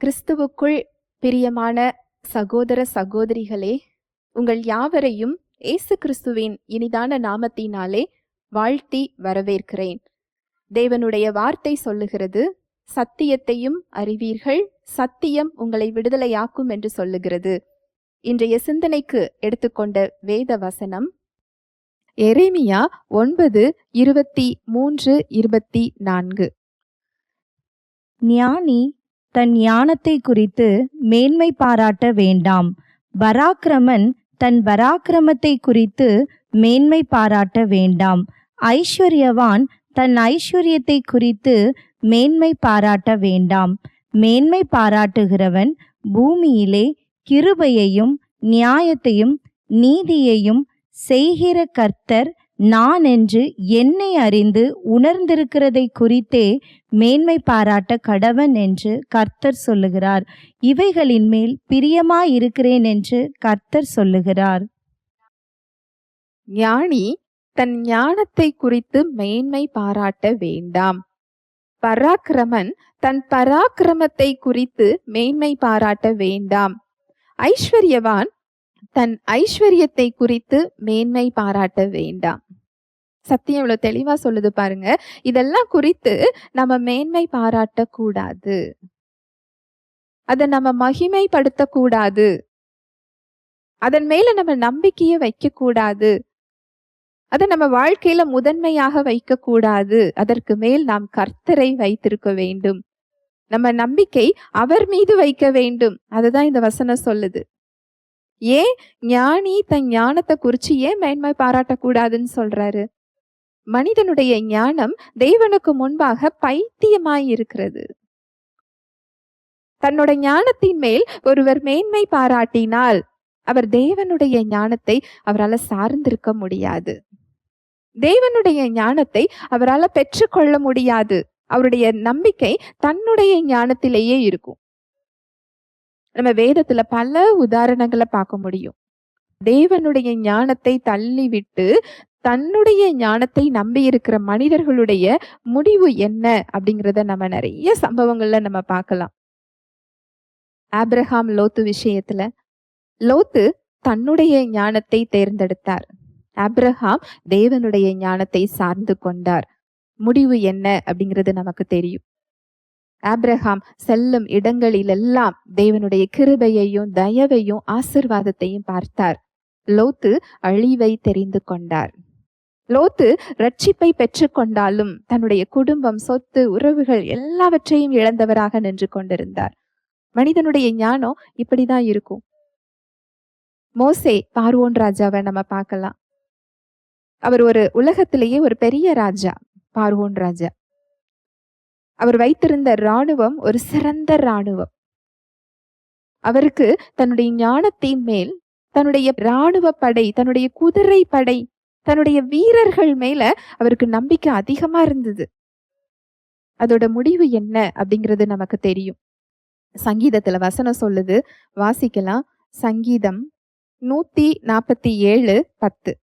கிறிஸ்துவுக்குள் பிரியமான சகோதர சகோதரிகளே, உங்கள் யாவரையும் இயேசு கிறிஸ்துவின் இனிதான நாமத்தினாலே வாழ்த்தி வரவேற்கிறேன். தேவனுடைய வார்த்தை சொல்லுகிறது, சத்தியத்தையும் அறிவீர்கள், சத்தியம் உங்களை விடுதலையாக்கும் என்று சொல்லுகிறது. இன்றைய சிந்தனைக்கு எடுத்துக்கொண்ட வேத வசனம் எரேமியா 9:23-24. ஞானி தன் ஞானத்தை குறித்து மேன்மை பாராட்ட வேண்டாம், பராக்கிரமன் தன் பராக்கிரமத்தை குறித்து மேன்மை பாராட்ட வேண்டாம், ஐஸ்வர்யவான் தன் ஐஸ்வர்யத்தை குறித்து மேன்மை பாராட்ட வேண்டாம். மேன்மை பாராட்டுகிறவன் பூமியிலே கிருபையையும் நியாயத்தையும் நீதியையும் செய்கிற கர்த்தர் நான் என்று என்னை அறிந்து உணர்ந்திருக்கிறதை குறித்தே மேன்மை பாராட்ட கடவன் என்று கர்த்தர் சொல்லுகிறார். இவைகளின் மேல் பிரியமாயிருக்கிறேன் என்று கர்த்தர் சொல்லுகிறார். ஞானி தன் ஞானத்தை குறித்து மேன்மை பாராட்ட வேண்டாம், பராக்கிரமன் தன் பராக்கிரமத்தை குறித்து மேன்மை பாராட்ட வேண்டாம், ஐஸ்வர்யவான் தன் ஐஸ்வர்யத்தை குறித்து மேன்மை பாராட்ட வேண்டாம். சத்தியம் இவ்வளவு தெளிவா சொல்லுது பாருங்க. இதெல்லாம் குறித்து நம்ம மேன்மை பாராட்ட கூடாது, அதை நம்ம மகிமைப்படுத்த கூடாது, அதன் மேல நம்ம நம்பிக்கையை வைக்க கூடாது, அதை நம்ம வாழ்க்கையில முதன்மையாக வைக்க கூடாது. அதற்கு மேல் நாம் கர்த்தரை வைத்திருக்க வேண்டும். நம்ம நம்பிக்கை அவர் மீது வைக்க வேண்டும். அதுதான் இந்த வசனம் சொல்லுது. ஏன் ஞானி தன் ஞானத்தை குறிச்சு ஏன் மேன்மை பாராட்டக்கூடாதுன்னு சொல்றாரு? மனிதனுடைய ஞானம் தேவனுக்கு முன்பாக பைத்தியமாய் இருக்கிறது. தன்னோட ஞானத்தின் மேல் ஒருவர் மேன்மை பாராட்டினால் அவர் தேவனுடைய ஞானத்தை அவரால் சார்ந்திருக்க முடியாது. தேவனுடைய ஞானத்தை அவரால் பெற்றுக்கொள்ள முடியாது. அவருடைய நம்பிக்கை தன்னுடைய ஞானத்திலேயே இருக்கும். நம்ம வேதத்துல பல உதாரணங்களை பார்க்க முடியும். தேவனுடைய ஞானத்தை தள்ளிவிட்டு தன்னுடைய ஞானத்தை நம்பி இருக்கிற மனிதர்களுடைய முடிவு என்ன அப்படிங்கிறத நம்ம நிறைய சம்பவங்கள்ல நம்ம பார்க்கலாம். ஆபிரகாம் லோத்து விஷயத்துல லோத்து தன்னுடைய ஞானத்தை தேர்ந்தெடுத்தார். ஆபிரகாம் தேவனுடைய ஞானத்தை சார்ந்து கொண்டார். முடிவு என்ன அப்படிங்கிறது நமக்கு தெரியும். ஆபிரகாம் செல்லும் இடங்களிலெல்லாம் தேவனுடைய கிருபையையும் தயவையும் ஆசீர்வாதத்தையும் பார்த்தார். லோத்து அழிவை தெரிந்து கொண்டார். லோத்து ரட்சிப்பை பெற்று கொண்டாலும் தன்னுடைய குடும்பம், சொத்து, உறவுகள் எல்லாவற்றையும் இழந்தவராக நின்று கொண்டிருந்தார். மனிதனுடைய ஞானம் இப்படிதான் இருக்கும். மோசே பார்வோன் ராஜாவை நம்ம பார்க்கலாம். அவர் ஒரு உலகத்திலேயே ஒரு பெரிய ராஜா, பார்வோன் ராஜா. அவர் வைத்திருந்த இராணுவம் ஒரு சிறந்த இராணுவம். அவருக்கு தன்னுடைய ஞானத்தின் மேல் தன்னுடைய இராணுவ படை, தன்னுடைய குதிரை படை, தன்னுடைய வீரர்கள் மேல அவருக்கு நம்பிக்கை அதிகமா இருந்தது. அதோட முடிவு என்ன அப்படிங்கிறது நமக்கு தெரியும். சங்கீதத்துல வசனம் சொல்லுது, வாசிக்கலாம். சங்கீதம் 147:10.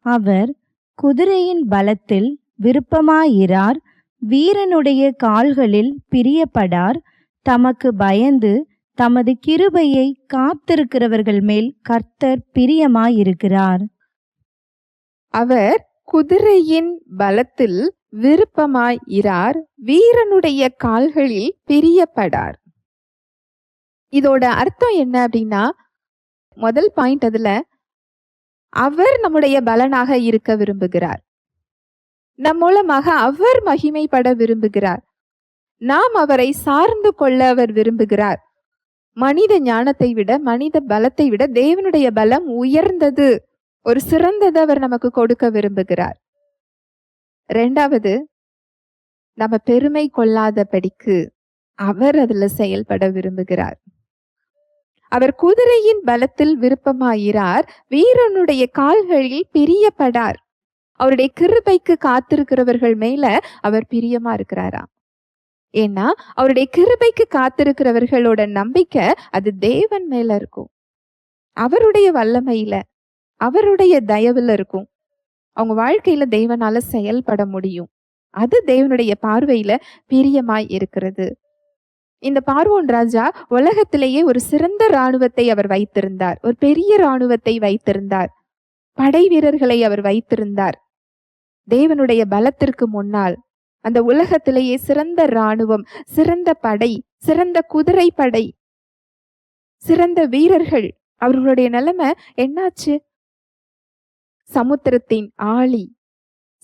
அவர் குதிரையின் பலத்தில் விருப்பமாயிரார், வீரனுடைய கால்களில் பிரியப்படார், தமக்கு பயந்து தமது கிருபையை காத்திருக்கிறவர்கள் மேல் கர்த்தர் பிரியமாயிருக்கிறார். அவர் குதிரையின் பலத்தில் விருப்பமாய் இரார், வீரனுடைய கால்களில் பிரியப்படார். இதோட அர்த்தம் என்ன அப்படின்னா, முதல் பாயிண்ட் அதுல அவர் நம்முடைய பலனாக இருக்க விரும்புகிறார். நம் மூலமாக அவர் மகிமைப்பட விரும்புகிறார். நாம் அவரை சார்ந்து கொள்ள அவர் விரும்புகிறார். மனித ஞானத்தை விட, மனித பலத்தை விட தேவனுடைய பலம் உயர்ந்தது, ஒரு சிறந்தது அவர் நமக்கு கொடுக்க விரும்புகிறார். இரண்டாவது, நம்ம பெருமை கொள்ளாதபடிக்கு அவர் அதுல செயல்பட விரும்புகிறார். அவர் குதிரையின் பலத்தில் விருப்பமாயிரார், வீரனுடைய கால்களில் பிரியப்படார். அவருடைய கிருபைக்கு காத்திருக்கிறவர்கள் மேல அவர் பிரியமா இருக்கிறாராம். ஏன்னா அவருடைய கிருபைக்கு காத்திருக்கிறவர்களோட நம்பிக்கை அது தேவன் மேல இருக்கும், அவருடைய வல்லமையில, அவருடைய தயவுல இருக்கும். அவங்க வாழ்க்கையில தேவனால செயல்பட முடியும். அது தேவனுடைய பார்வையில பிரியமாய் இருக்கிறது. இந்த பார்வோன் ராஜா உலகத்திலேயே ஒரு சிறந்த இராணுவத்தை அவர் வைத்திருந்தார். ஒரு பெரிய இராணுவத்தை வைத்திருந்தார். படை வீரர்களை அவர் வைத்திருந்தார். தேவனுடைய பலத்திற்கு முன்னால் அந்த உலகத்திலேயே சிறந்த இராணுவம், சிறந்த படை, சிறந்த குதிரை படை, சிறந்த வீரர்கள். அவர்களுடைய நிலைமை என்னாச்சு? சமுத்திரத்தின் ஆழி,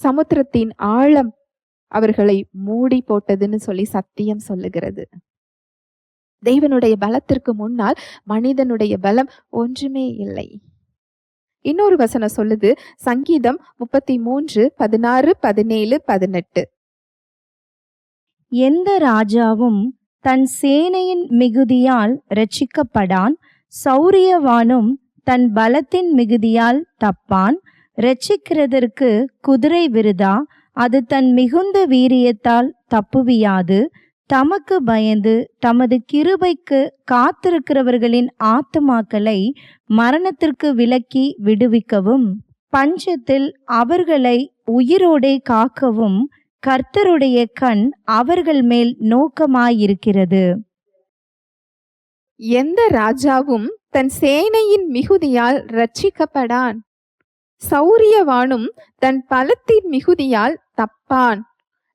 சமுத்திரத்தின் ஆழம் அவர்களை மூடி போட்டதுன்னு சொல்லி சத்தியம் சொல்லுகிறது. தேவனுடைய பலத்திற்கு முன்னால் மனிதனுடைய பலம் ஒன்றுமே இல்லை. இன்னொரு வசனம் சொல்லுது, சங்கீதம் 33, 16, 17, 18. எந்த ராஜாவும் தன் சேனையின் மிகுதியால் இரட்சிக்கப்படான், சௌரியவானும் தன் பலத்தின் மிகுதியால் தப்பான். இரட்சிக்கிறதற்கு குதிரை விருதா, அது தன் மிகுந்த வீரியத்தால் தப்புவியாது. தமக்கு பயந்து தமது கிருபைக்கு காத்திருக்கிறவர்களின் ஆத்துமாக்களை மரணத்திற்கு விலக்கி விடுவிக்கவும், பஞ்சத்தில் அவர்களை உயிரோடே காக்கவும் கர்த்தருடைய கண் அவர்கள் மேல் நோக்கமாயிருக்கிறது. எந்த ராஜாவும் தன் சேனையின் மிகுதியால் இரட்சிக்கப்படான், சௌரியவானும் தன் பலத்தின் மிகுதியால் தப்பான்.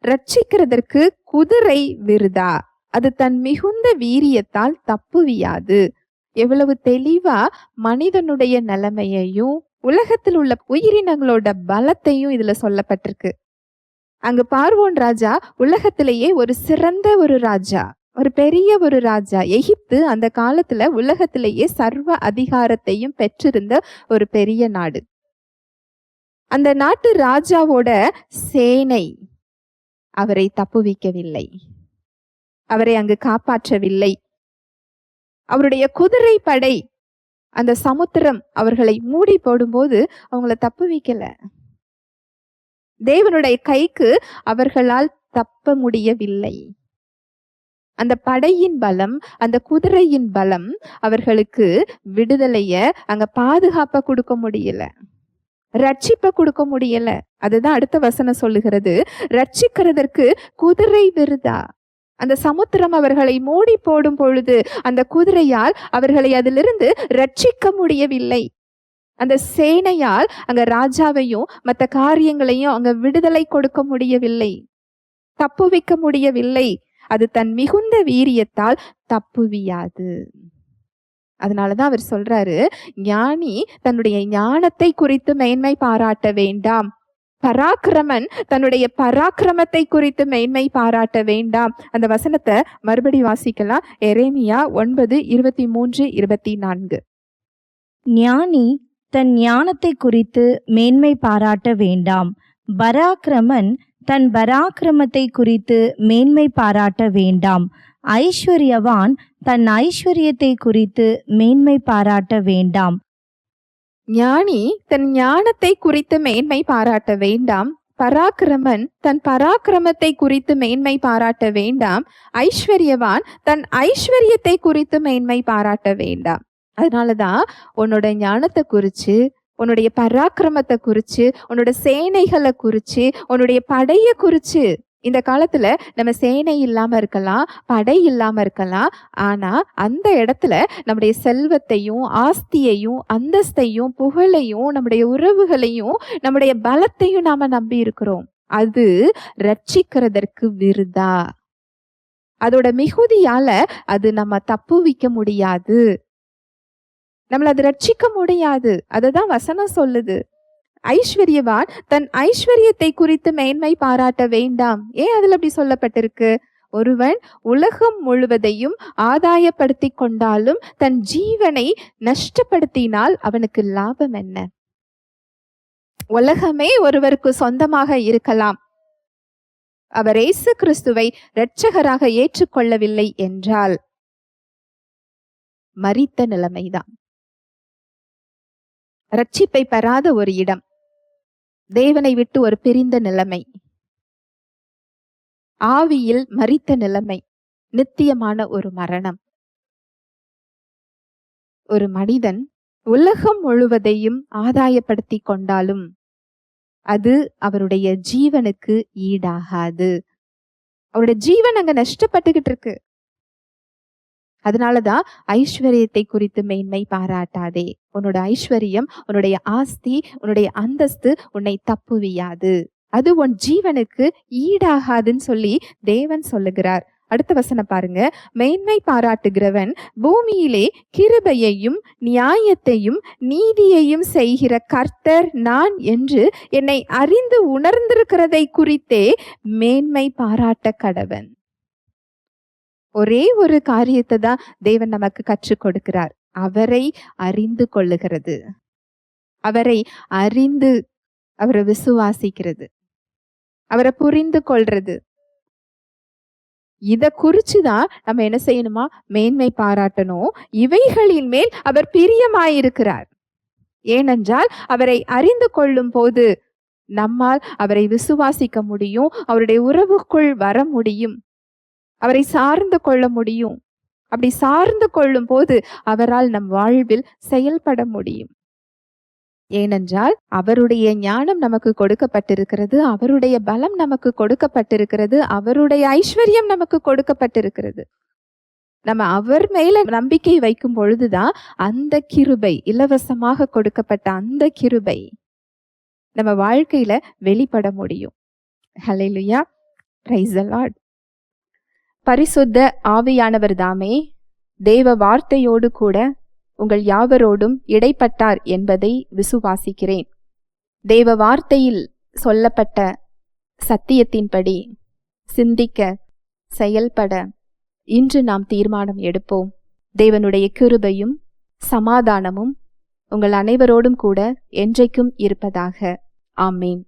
இரட்சிக்கிறதற்கு குதிரை விருதா, அது தன் மிகுந்த வீரியத்தால் தப்புவியாது. எவ்வளவு தெளிவா மனிதனுடைய நிலைமையையும் உலகத்தில் உள்ள உயிரினங்களோட பலத்தையும் இதுல சொல்லப்பட்டிருக்கு. அங்கு பார்வோன் ராஜா உலகத்திலேயே ஒரு சிறந்த ஒரு ராஜா, ஒரு பெரிய ஒரு ராஜா. எகிப்து அந்த காலத்துல உலகத்திலேயே சர்வ அதிகாரத்தையும் பெற்றிருந்த ஒரு பெரிய நாடு. அந்த நாட்டு ராஜாவோட சேனை அவரை தப்புவிக்கவில்லை, அவரை அங்கு காப்பாற்றவில்லை. அவருடைய குதிரை படை, அந்த சமுத்திரம் அவர்களை மூடி போடும்போது அவங்கள தப்புவிக்கல. தேவனுடைய கைக்கு அவர்களால் தப்ப முடியவில்லை. அந்த படையின் பலம், அந்த குதிரையின் பலம் அவர்களுக்கு விடுதலைய, அங்க பாதுகாப்ப கொடுக்க முடியல, ரட்சிப்ப கொடுக்க முடியல. அதுதான் அடுத்த வசனம் சொல்லுகிறது, ரட்சிக்கிறதற்கு குதிரை விருதா. அந்த சமுத்திரம் அவர்களை மூடி போடும் பொழுது அந்த குதிரையால் அவர்களை அதிலிருந்து ரட்சிக்க முடியவில்லை. அந்த சேனையால் அங்க ராஜாவையும் மற்ற காரியங்களையும் அங்க விடுதலை கொடுக்க முடியவில்லை, தப்புவிக்க முடியவில்லை. அது தன் மிகுந்த வீரியத்தால் தப்புவியாது. அதனாலதான் அவர் சொல்றாரு, ஞானி தன்னுடைய ஞானத்தை குறித்து மேன்மை பாராட்ட வேண்டாம், பராக்கிரமன் தன்னுடைய பராக்கிரமத்தை குறித்து மேன்மை பாராட்ட வேண்டாம். அந்த வசனத்தை மறுபடி வாசிக்கலாம். எரேமியா 9, 23, 24. ஞானி தன் ஞானத்தை குறித்து மேன்மை பாராட்ட வேண்டாம், பராக்கிரமன் தன் பராக்கிரமத்தை குறித்து மேன்மை பாராட்ட வேண்டாம். ஐஸ்வர்யவான் தன் ஐஸ்வர்யத்தை குறித்து மேன்மை பாராட்ட வேண்டாம். ஞானி தன் ஞானத்தை குறித்து மேன்மை பாராட்ட வேண்டாம், பராக்கிரமன் தன் பராக்கிரமத்தை குறித்து மேன்மை பாராட்ட வேண்டாம், ஐஸ்வர்யவான் தன் ஐஸ்வர்யத்தை குறித்து மேன்மை பாராட்ட வேண்டாம். அதனாலதான் உன்னோட ஞானத்தை குறிச்சு, உன்னுடைய பராக்கிரமத்தை குறிச்சு, உன்னோட சேனைகளை குறிச்சு, உன்னுடைய படைய குறிச்சு, இந்த காலத்துல நம்ம சேனை இல்லாம இருக்கலாம், படை இல்லாம இருக்கலாம். ஆனா அந்த இடத்துல நம்முடைய செல்வத்தையும் ஆஸ்தியையும் அந்தஸ்தையும் புகழையும் நம்முடைய உறவுகளையும் நம்முடைய பலத்தையும் நாம நம்பி இருக்கிறோம். அது ரட்சிக்கிறதற்கு விருதா. அதோட மிகுதியால அது நம்ம தப்புவிக்க முடியாது, நம்மள அது ரட்சிக்க முடியாது. அததான் வசனம் சொல்லுது. ஐஸ்வர்யவான் தன் ஐஸ்வர்யத்தை குறித்து மேன்மை பாராட்ட வேண்டாம். ஏன் அதுல அப்படி சொல்லப்பட்டிருக்கு? ஒருவன் உலகம் முழுவதையும் ஆதாயப்படுத்தி கொண்டாலும் தன் ஜீவனை நஷ்டப்படுத்தினால் அவனுக்கு லாபம் என்ன? உலகமே ஒருவருக்கு சொந்தமாக இருக்கலாம். அவர் இயேசு கிறிஸ்துவை இரட்சகராக ஏற்றுக்கொள்ளவில்லை என்றால் மரித்த நிலைமைதான். ரட்சிப்பை பெறாத ஒரு இடம், தேவனை விட்டு ஒரு பிரிந்த நிலைமை, ஆவியில் மரித்த நிலைமை, நித்தியமான ஒரு மரணம். ஒரு மனிதன் உலகம் முழுவதையும் ஆதாயப்படுத்தி கொண்டாலும் அது அவருடைய ஜீவனுக்கு ஈடாகாது. அவருடைய ஜீவன் அங்க நஷ்டப்பட்டுகிட்டு இருக்கு. அதனாலதான் ஐஸ்வர்யத்தை குறித்து மேன்மை பாராட்டாதே. உன்னோட ஐஸ்வர்யம், உன்னுடைய ஆஸ்தி, உன்னுடைய அந்தஸ்து உன்னை தப்புவியாது. அது உன் ஜீவனுக்கு ஈடாகாதுன்னு சொல்லி தேவன் சொல்லுகிறார். அடுத்த வசனம் பாருங்க. மேன்மை பாராட்டுகிறவன் பூமியிலே கிருபையையும் நியாயத்தையும் நீதியையும் செய்கிற கர்த்தர் நான் என்று என்னை அறிந்து உணர்ந்திருக்கிறதை குறித்தே மேன்மை பாராட்ட கடவன். ஒரே ஒரு காரியத்தை தான் தேவன் நமக்கு கற்றுக் கொடுக்கிறார். அவரை அறிந்து கொள்ளுகிறது, அவரை அறிந்து அவரை விசுவாசிக்கிறது, அவரை புரிந்து கொள்றது. இத குறிச்சுதான் நம்ம என்ன செய்யணுமா? மேன்மை பாராட்டணும். இவைகளின் மேல் அவர் பிரியமாயிருக்கிறார். ஏனென்றால் அவரை அறிந்து கொள்ளும் போது நம்மால் அவரை விசுவாசிக்க முடியும், அவருடைய உறவுக்குள் வர முடியும், அவரை சார்ந்து கொள்ள முடியும். அப்படி சார்ந்து கொள்ளும் போது அவரால் நம் வாழ்வில் செயல்பட முடியும். ஏனென்றால் அவருடைய ஞானம் நமக்கு கொடுக்கப்பட்டிருக்கிறது, அவருடைய பலம் நமக்கு கொடுக்கப்பட்டிருக்கிறது, அவருடைய ஐஸ்வர்யம் நமக்கு கொடுக்கப்பட்டிருக்கிறது. நம்ம அவர் மேல நம்பிக்கை வைக்கும் பொழுதுதான் அந்த கிருபை, இலவசமாக கொடுக்கப்பட்ட அந்த கிருபை நம்ம வாழ்க்கையில வெளிப்பட முடியும். ஹல்லேலூயா, பிரைஸ் தி லார்ட். பரிசுத்த ஆவியானவர் தாமே தேவ வார்த்தையோடு கூட உங்கள் யாவரோடும் இடைப்பட்டார் என்பதை விசுவாசிக்கிறேன். தேவ வார்த்தையில் சொல்லப்பட்ட சத்தியத்தின்படி சிந்திக்க, செயல்பட இன்று நாம் தீர்மானம் எடுப்போம். தேவனுடைய கிருபையும் சமாதானமும் உங்கள் அனைவரோடும் கூட என்றைக்கும் இருப்பதாக. ஆமேன்.